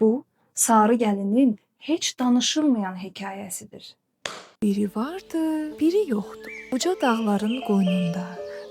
Bu, Sarı Gəlinin heç danışılmayan hekayəsidir. Biri vardı, biri yoxdu. Uca dağların qoynunda,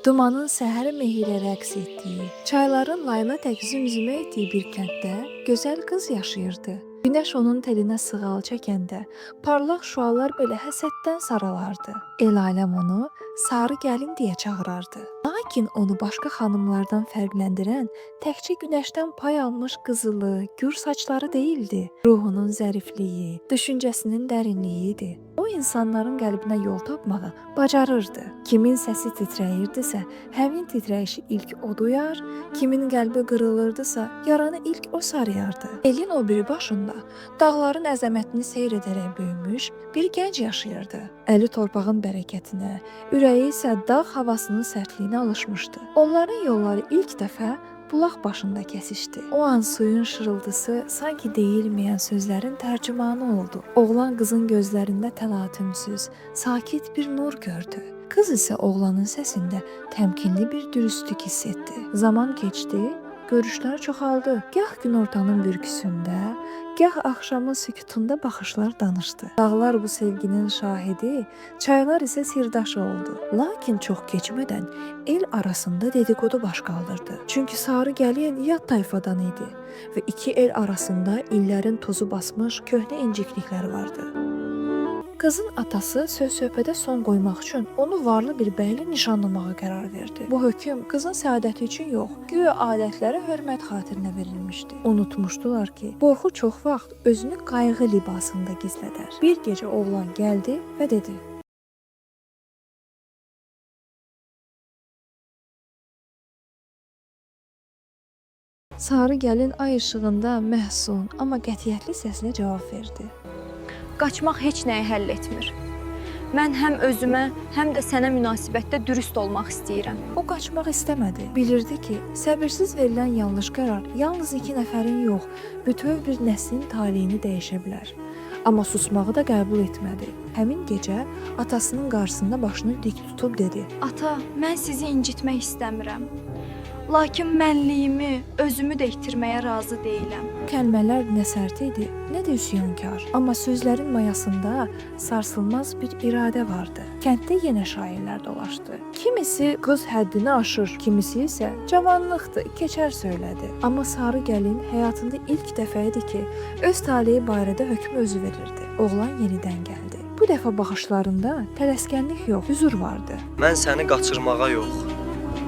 dumanın səhər mehirə rəqs etdiyi, çayların layla tək zümzümə etdiyi bir kənddə gözəl qız yaşayırdı. Günəş onun telinə sığal çəkəndə, parlaq şüalar belə həsəddən saralardı. El aləm onu Sarı Gəlin deyə çağırardı. Lakin onu başqa xanımlardan fərqləndirən təkcə günəşdən pay almış qızılı, gür saçları değildi. Ruhunun zərifliyi, düşüncəsinin dərinliyi idi. O insanların qəlbinə yol tapmağı bacarırdı. Kimin səsi titrəyirdisə, həmin titrəyişi ilk o duyar, kimin qəlbi qırılırdısa, yaranı ilk o sarıyardı. Elin o biri başında dağların əzəmətini seyr edərək böyümüş bir gənc yaşayırdı. Əli torpağın bərəkətinə, ürəyi isə dağ havasının sərtliyinə alışmışdı. Onların yolları ilk dəfə bulaq başında kəsişdi. O an suyun şırıltısı sanki deyilməyən sözlərin tərcümanı oldu. Oğlan qızın gözlərində təlatümsüz, sakit bir nur gördü. Qız isə oğlanın səsində təmkinli bir dürüstlük hiss etdi. Zaman keçdi, görüşlər çoxaldı. Gah günortanın bürküsündə, gah axşamın sükutunda baxışlar danışdı. Dağlar bu sevginin şahidi, çaylar isə sirdaşı oldu. Lakin çox keçmədən el arasında dedikodu baş qaldırdı. Çünki Sarı Gəlin yad tayfadan idi və iki el arasında illərin tozu basmış köhnə incikliklər vardı. Qızın atası söz-söhbətə son qoymaq üçün onu varlı bir bəylə nişanlamağa qərar verdi. Bu hökm qızın səadəti üçün yox, güya adətlərə hörmət xatirinə verilmişdi. Unutmuşdular ki, qorxu çox vaxt özünü qayğı libasında gizlədər. Bir gecə oğlan gəldi və dedi: Sarı Gəlin ay işığında məhzun, amma qətiyyətli səslə cavab verdi. Qaçmaq heç nəyi həll etmir. Mən həm özümə, həm də sənə münasibətdə dürüst olmaq istəyirəm. O qaçmaq istəmədi. Bilirdi ki, səbirsiz verilən yanlış qərar yalnız iki nəfərin yox, bütöv bir nəslin taleyini dəyişə bilər. Amma susmağı da qəbul etmədi. Həmin gecə atasının qarşısında başını dik tutub dedi: Ata, mən sizi incitmək istəmirəm. Lakin mənliyimi, özümü də itirməyə razı deyiləm. Kəlmələr nə sərt idi, nə də üsyankar. Amma sözlərin mayasında sarsılmaz bir iradə vardı. Kənddə yenə şairlər dolaşdı. Kimisi qız həddini aşır, kimisi isə cavanlıqdır, keçər söylədi. Amma Sarı Gəlin həyatında ilk dəfə idi ki, öz taleyi barədə hökmü özü verirdi. Oğlan yenidən gəldi. Bu dəfə baxışlarında tələskənlik yox, hüzur vardı. Mən səni qaçırmağa yox,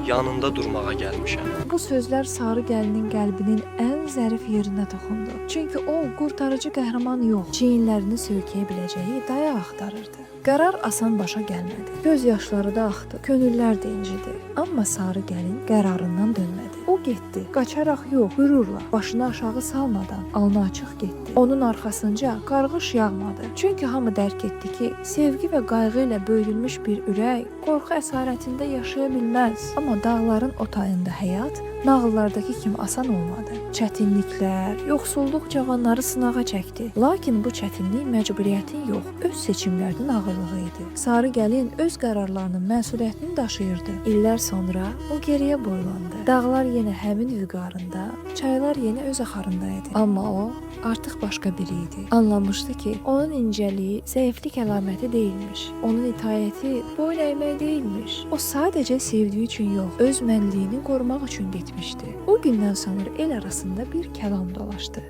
yanında durmağa gəlmişəm. Bu sözlər Sarı Gəlinin qəlbinin ən zərif yerinə toxundu. Çünki o qurtarıcı qəhrəman yox, çiyinlərini söykəyə biləcəyi dayaq axtarırdı. Qərar asan başa gəlmədi. Göz yaşları da axdı, könüllər də incidi. Amma Sarı Gəlin qərarından dönmədi. O getdi, qaçaraq yox, qürurla, başını aşağı salmadan, alnı açıq getdi. Onun arxasınca qarğış yağmadı. Çünki hamı dərk etdi ki, sevgi və qayğı ilə böyülmüş bir ürək qorxu əsarətində yaşaya bilməz. Amma dağların o tayında həyat nağıllardakı kimi asan olmadı. Çətinliklər, yoxsulluq cavanları sınağa çəkdi. Lakin bu çətinlik məcburiyyətin yox, öz seçimlərinin ağırlığı idi. Sarı Gəlin öz qərarlarının məsuliyyətini daşıyırdı. İllər sonra o geriyə boylandı. Dağlar yenə həmin vüqarında, çaylar yenə öz axarında idi. Amma o artıq başqa biri idi. Anlamışdı ki, onun incəliyi zəiflik əlaməti deyilmiş. Onun itayəti boyun əymək deyilmiş. O sadəcə sevdiyi üçün yox, öz mənliyini qorumaq üçün getmişdi. O gündən sonra el arasında bir kəlam dolaşdı.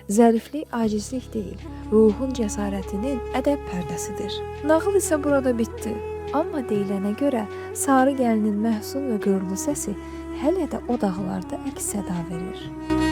Zəriflik acizlik deyil, ruhun cəsarətinin ədəb pərdəsidir. Nağıl isə burada bitdi. Amma deyilənə görə Sarı Gəlinin məhzun və qürurlu səsi hələ də o dağlarda əks-səda verir.